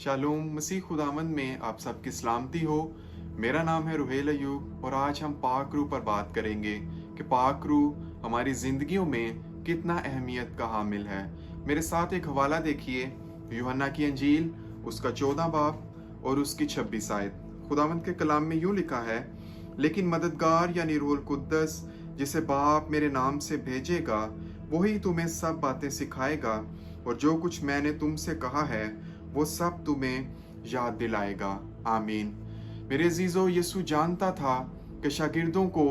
Shalom मसीह खुदावंद में आप सबकी सलामती हो। मेरा नाम है रुहेल अयूब और आज हम पाक रूह पर बात करेंगे कि पाक रूह हमारी जिंदगियों में कितना अहमियत का हामिल है। मेरे साथ एक हवाला देखिए, यूहन्ना की अंजील उसका 14 बाब और उसकी 26 आयत। खुदावंद के कलाम में यूं लिखा है, लेकिन मददगार यानी रूहुल कुद्दस जिसे बाप मेरे नाम से भेजेगा वही तुम्हें सब बातें सिखाएगा और जो कुछ मैंने तुमसे कहा है वो सब तुम्हें याद दिलाएगा। आमीन। मेरे अजीजों, यीशु जानता था कि शागिर्दों को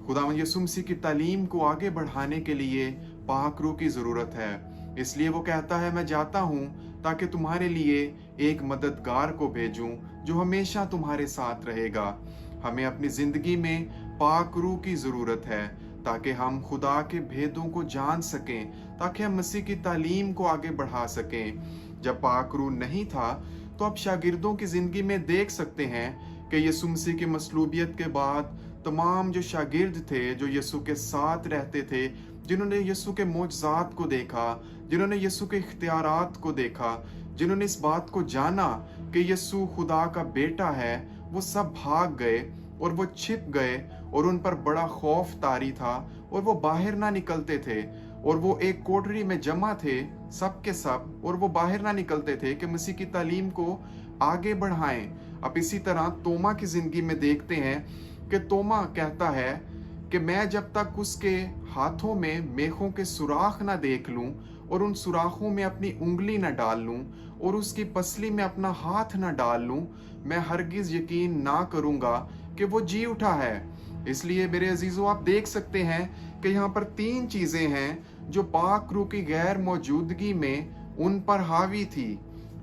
खुदावंद यीशु मसीह की तालीम को आगे बढ़ाने के लिए पाक रूह की ज़रूरत है। इसलिए वो कहता है, मैं जाता हूँ ताकि तुम्हारे लिए एक मददगार को भेजूं जो हमेशा तुम्हारे साथ रहेगा। हमें अपनी ज़िंदगी में पाक रूह की ज़रूरत है ताकि हम खुदा के भेदों को जान सकें, ताकि हम मसीह की तालीम को आगे बढ़ा सकें। जब पाक रूह नहीं था तो अब शागिर्दों की ज़िंदगी में देख सकते हैं कि यीशु मसीह की मसलूबियत के बाद तमाम जो शागिर्द थे, जो यीशु के साथ रहते थे, जिन्होंने यीशु के मोजज़ात को देखा, जिन्होंने यीशु के इख्तियारात को देखा, जिन्होंने इस बात को जाना कि यीशु खुदा का बेटा है, वो सब भाग गए और वो छिप गए और उन पर बड़ा खौफ तारी था और वो बाहर ना निकलते थे और वो एक कोठरी में जमा थे सब के सब और वो बाहर ना निकलते थे कि मसीह की तालीम को आगे बढ़ाएं। अब इसी तरह तोमा की जिंदगी में देखते हैं कि तोमा कहता है कि मैं जब तक उसके हाथों में मेखों के सुराख ना देख लूं और उन सुराखों में अपनी उंगली ना डाल लूं और उसकी पसली में अपना हाथ ना डाल लूं, मैं हरगिज यकीन ना करूंगा कि वो जी उठा है। इसलिए मेरे अजीजों, आप देख सकते हैं कि यहाँ पर 3 चीजें हैं जो पाक रूह की गैर मौजूदगी में उन पर हावी थी।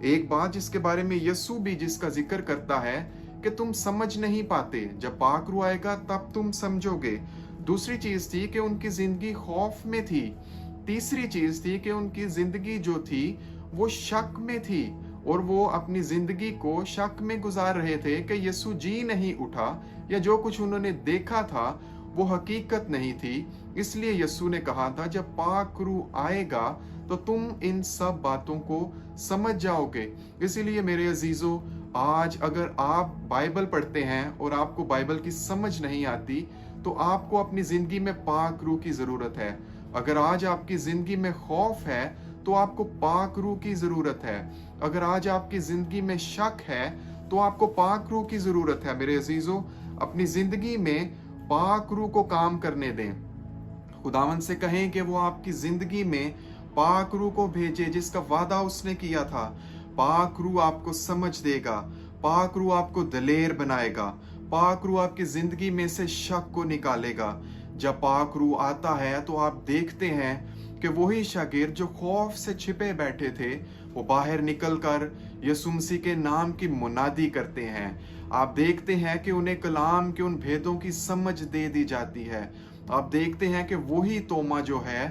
एक बात जिसके बारे में यीशु भी जिसका जिक्र करता है कि तुम समझ नहीं पाते, जब पाक रूह आएगा तब तुम समझोगे। दूसरी चीज थी कि उनकी जिंदगी खौफ में थी। तीसरी चीज थी कि उनकी जिंदगी जो थी वो शक में थी और वो अपनी जिंदगी को शक में गुजार रहे थे कि यीशु जी नहीं उठा या जो कुछ उन्होंने देखा था वो हकीकत नहीं थी। इसलिए यीशु ने कहा था, जब पाक रूह आएगा तो तुम इन सब बातों को समझ जाओगे। इसीलिए मेरे अजीजों, आज अगर आप बाइबल पढ़ते हैं और आपको बाइबल की समझ नहीं आती तो आपको अपनी जिंदगी में पाक रूह की जरूरत है। अगर आज आपकी जिंदगी में खौफ है तो आपको पाक रूह की जरूरत है। अगर आज आपकी जिंदगी में शक है तो आपको पाक रूह की जरूरत है। मेरे अजीजों, अपनी जिंदगी में पाक रूह को काम करने दें। खुदावन से कहें कि वो आपकी जिंदगी में पाक रूह को भेजे जिसका वादा उसने किया था। पाक रूह आपको समझ देगा, पाक रूह आपको दलेर बनाएगा, पाक रूह आपकी जिंदगी में से शक को निकालेगा। जब पाक रूह आता है तो आप देखते हैं कि वही शागिर्द जो खौफ से छिपे बैठे थे वो बाहर निकलकर यीशु मसीह के नाम की मुनादी करते हैं। आप देखते हैं कि उन्हें कलाम के उन भेदों की समझ दे दी जाती है। आप देखते हैं कि वही तोमा जो है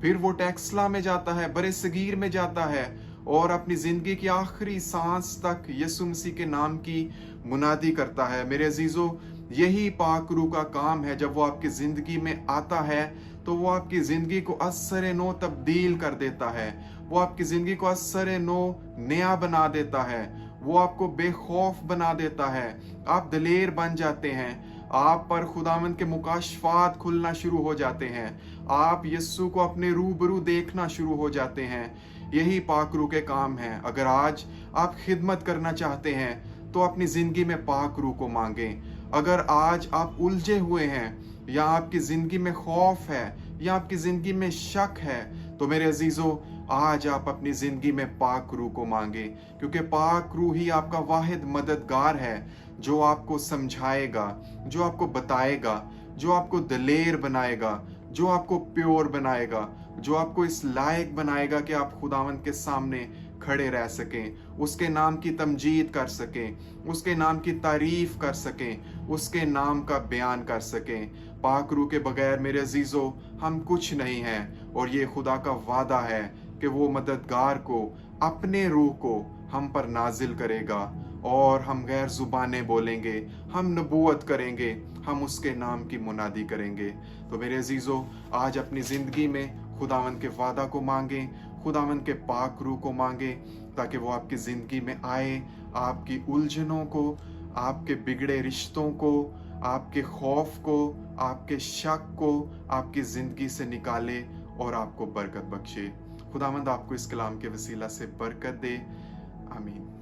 फिर वो टैक्सला में जाता है, बरे सगीर में जाता है और अपनी जिंदगी की आखिरी सांस तक यीशु मसीह के नाम की मुनादी करता है। मेरे अजीजों, यही पाक रूह का काम है। जब वो आपकी जिंदगी में आता है तो वो आपकी जिंदगी को असर नो तब्दील कर देता है, वो आपकी जिंदगी को असर नो नया बना देता है, वो आपको बेखौफ बना देता है। आप दलेर बन जाते हैं, आप पर खुदावंद के मुकाशफात खुलना शुरू हो जाते हैं, आप यीशु को अपने रूबरू देखना शुरू हो जाते हैं। यही पाक रूह के काम है। अगर आज आप खिदमत करना चाहते हैं तो अपनी जिंदगी में पाक रूह को मांगें। अगर आज आप उलझे हुए हैं या आपकी जिंदगी में खौफ है या आपकी जिंदगी में शक है तो मेरे अजीजों, आज आप अपनी जिंदगी में पाक रूह को मांगे, क्योंकि पाक रूह ही आपका वाहिद मददगार है जो आपको समझाएगा, जो आपको बताएगा, जो आपको दलेर बनाएगा, जो आपको प्योर बनाएगा, जो आपको इस लायक बनाएगा कि आप खुदावंद के सामने खड़े रह सकें, उसके नाम की तमजीद कर सकें, उसके नाम की तारीफ कर सकें, उसके नाम का बयान कर सकें। पाक रूह के बगैर मेरे अजीजों हम कुछ नहीं हैं और ये खुदा का वादा है कि वो मददगार को, अपने रूह को हम पर नाजिल करेगा और हम गैर जुबानें बोलेंगे, हम नबूवत करेंगे, हम उसके नाम की मुनादी करेंगे। तो मेरे अजीजों, आज अपनी ज़िंदगी में खुदावंद के वादा को मांगें, खुदावंद के पाक रूह को मांगें, ताकि वो आपकी ज़िंदगी में आए, आपकी उलझनों को, आपके बिगड़े रिश्तों को, आपके खौफ को, आपके शक को आपकी ज़िंदगी से निकाले और आपको बरकत बख्शे। खुदावंद आपको इस कलाम के वसीला से बरकत दे। आमीन।